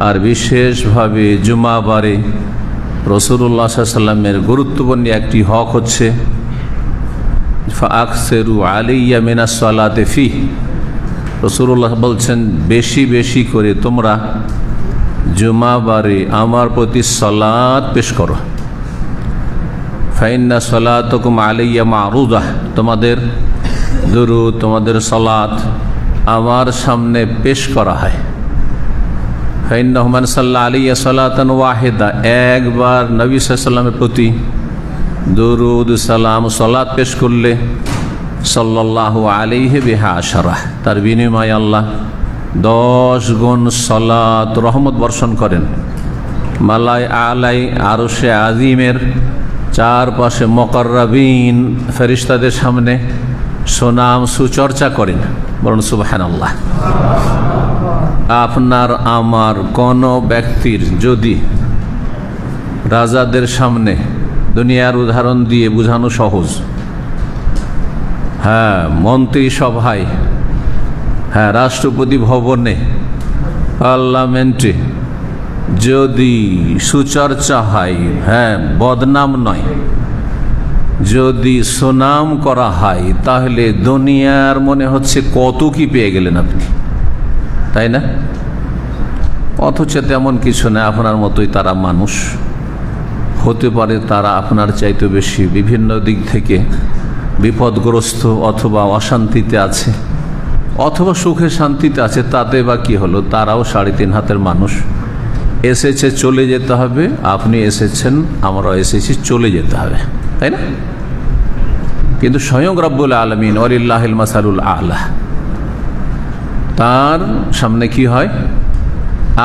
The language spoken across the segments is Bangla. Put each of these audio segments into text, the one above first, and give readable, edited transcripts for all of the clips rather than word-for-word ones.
আর বিশেষভাবে জুমাবারে রাসূলুল্লাহ সাল্লাল্লাহু আলাইহি ওয়াসাল্লামের গুরুত্বপূর্ণ একটি হক হচ্ছে ফাআকসিরু আলাইয়া মিনাস সালাতি ফি। রাসূলুল্লাহ বলছেন, বেশি বেশি করে তোমরা জুমাবারে আমার প্রতি সালাত পেশ করো। ফাইন্না সালাতুকুম আলাইয়া মারুদাহ, তোমাদের দুরূদ, তোমাদের সালাত আমার সামনে পেশ করা হয়। ফাইন্নাহু মান সাল্লা আলাইয়া সালাতান ওয়াহিদা, একবার নবী সাল্লাল্লাহু আলাইহি ওয়াসাল্লামের প্রতি দুরূদ সালাম সালাত পেশ করলে সাল্লাল্লাহু আলাইহি বিহা আশারা, তার বিনিময়ে আল্লাহ 10 গুণ সালাত রহমত বর্ষণ করেন। মালাই আলাই আরশে আজিমের চারপাশে মুকাররাবিন ফেরেশতাদের সামনে সুনাম সুচর্চা করেন। বলুন সুবহানাল্লাহ। আপনার আমার কোনো ব্যক্তির যদি রাজাদের সামনে, দুনিয়ার উদাহরণ দিয়ে বোঝানো সহজ, মন্ত্রী সভায়, রাষ্ট্রপতি ভবনে, পার্লামেন্টে যদি সুচর্চা হয়, বদনাম নয়, যদি সুনাম করা হয়, তাহলে দুনিয়ার মনে হচ্ছে কত কি পেয়ে গেলেন আপনি, তাই না? অথচ তেমন কিছু না, আপনার মতোই তারা মানুষ। হতে পারে তারা আপনার চাইতে বেশি বিভিন্ন দিক থেকে বিপদগ্রস্ত, অথবা অশান্তিতে আছে, অথবা সুখে শান্তিতে আছে। তাতে বা কি হলো, তারাও 3.5 হাতের মানুষ। এসেছে, চলে যেতে হবে। আপনি এসেছেন, আমরাও এসেছি, চলে যেতে হবে, তাই না? কিন্তু স্বয়ং রব্বুল আলামিন ওয়ালিল্লাহিল মাসালুল আ'লা, তার সামনে কি হয়?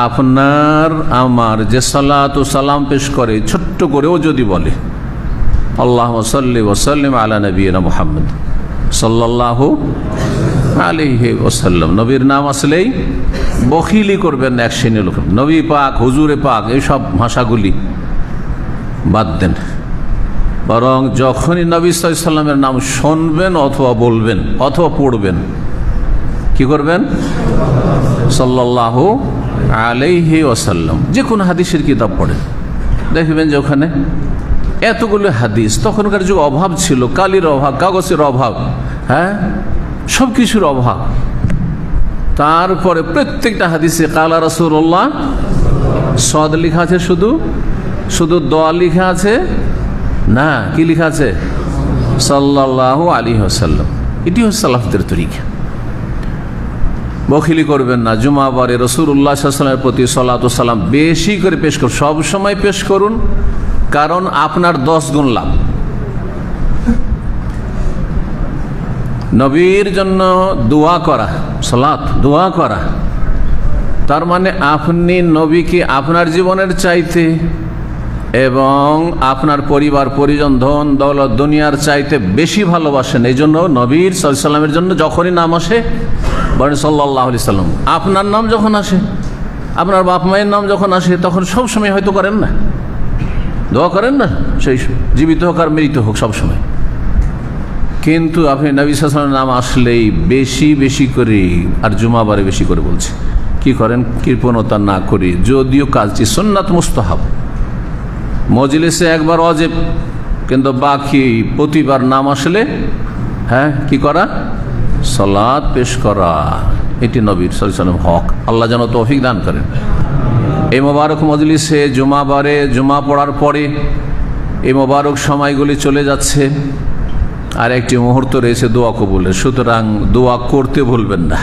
আপনার আমার যে সালাত ও সালাম পেশ করে, ছোট্ট করেও যদি বলে আল্লাহুম্মা সাল্লি ওয়া সাল্লিম আলা নবিয়িনা মুহাম্মদ সাল্লাল্লাহু আলাইহি ওয়াসাল্লাম, নবীর নাম আসলেই বখিলি করবেন না। এক শ্রেণীর লোক নবী পাক, হুজুরে পাক, এইসব ভাষাগুলি বাদ দেন। বরং যখনই নবী সাল্লাল্লাহু আলাইহি ওয়াসাল্লামের নাম শুনবেন অথবা বলবেন অথবা পড়বেন, কি করবেন? সাল্লাল্লাহু আলাইহি ওয়াসাল্লাম। যে কোনো হাদিসের কিতাব পড়েন, দেখবেন যে ওখানে এতগুলো হাদিস। তখনকার যুগ অভাব ছিল, কালির অভাব, কাগজের অভাব, সব কিছুর অভাব। তারপরে প্রত্যেকটা হাদিসে কালা রাসূলুল্লাহ, সদ লেখা আছে, শুধু দোয়া লেখা আছে না, কি লেখা আছে? সাল্লাল্লাহু আলাইহি ওয়াসাল্লাম। এটি হচ্ছে সালাফদের তরিকা। বখিলি করবেন না। জুমাবারে রাসূলুল্লাহ সাল্লাল্লাহু আলাইহি ওয়াসাল্লামের প্রতি সালাত ও সালাম বেশি করে পেশ করুন, সব সময় পেশ করুন, কারণ আপনার 10 গুণ লাভ। নবীর জন্য দোয়া করা, সালাত দোয়া করা, তার মানে আপনি নবীকে আপনার জীবনের চাইতে এবং আপনার পরিবার পরিজন, ধন দৌলত, দুনিয়ার চাইতে বেশি ভালোবাসেন। এই জন্য নবীর সাল্লাল্লাহু আলাইহি ওয়াসাল্লামের জন্য যখনই নাম আসে বলেন সাল্লাল্লাহু আলাইহি ওয়াসাল্লাম। আপনার নাম যখন আসে, আপনার বাপ মায়ের নাম যখন আসে, তখন সব সময় হয়তো করেন না, দোয়া করেন না, সেই জীবিত হোক আর মৃত হোক, সব সময়। কিন্তু আপনি নবী সাল্লাল্লাহু আলাইহি ওয়াসাল্লামের নাম আসলেই বেশি বেশি করে, আর জুমাবারে বেশি করে বলছে, কি করেন? কৃপণতা না করে, যদিও কাজটি সুন্নাত মুস্তাহাব, মজলিসে একবার ওয়াজিব, কিন্তু বাকি প্রতিবার নাম আসলে কি করা? সালাত পেশ করা। এটি নবীর সাল্লাল্লাহু আলাইহি ওয়াসাল্লাম হক। আল্লাহ যেন তৌফিক দান করেন। এই মোবারক মজলিসে জুমাবারে, জুমা পড়ার পরে এই মোবারক সময়গুলি চলে যাচ্ছে, আর একটি মুহূর্ত রয়েছে দোয়া কবুলের। সুতরাং দোয়া করতে ভুলবেন না।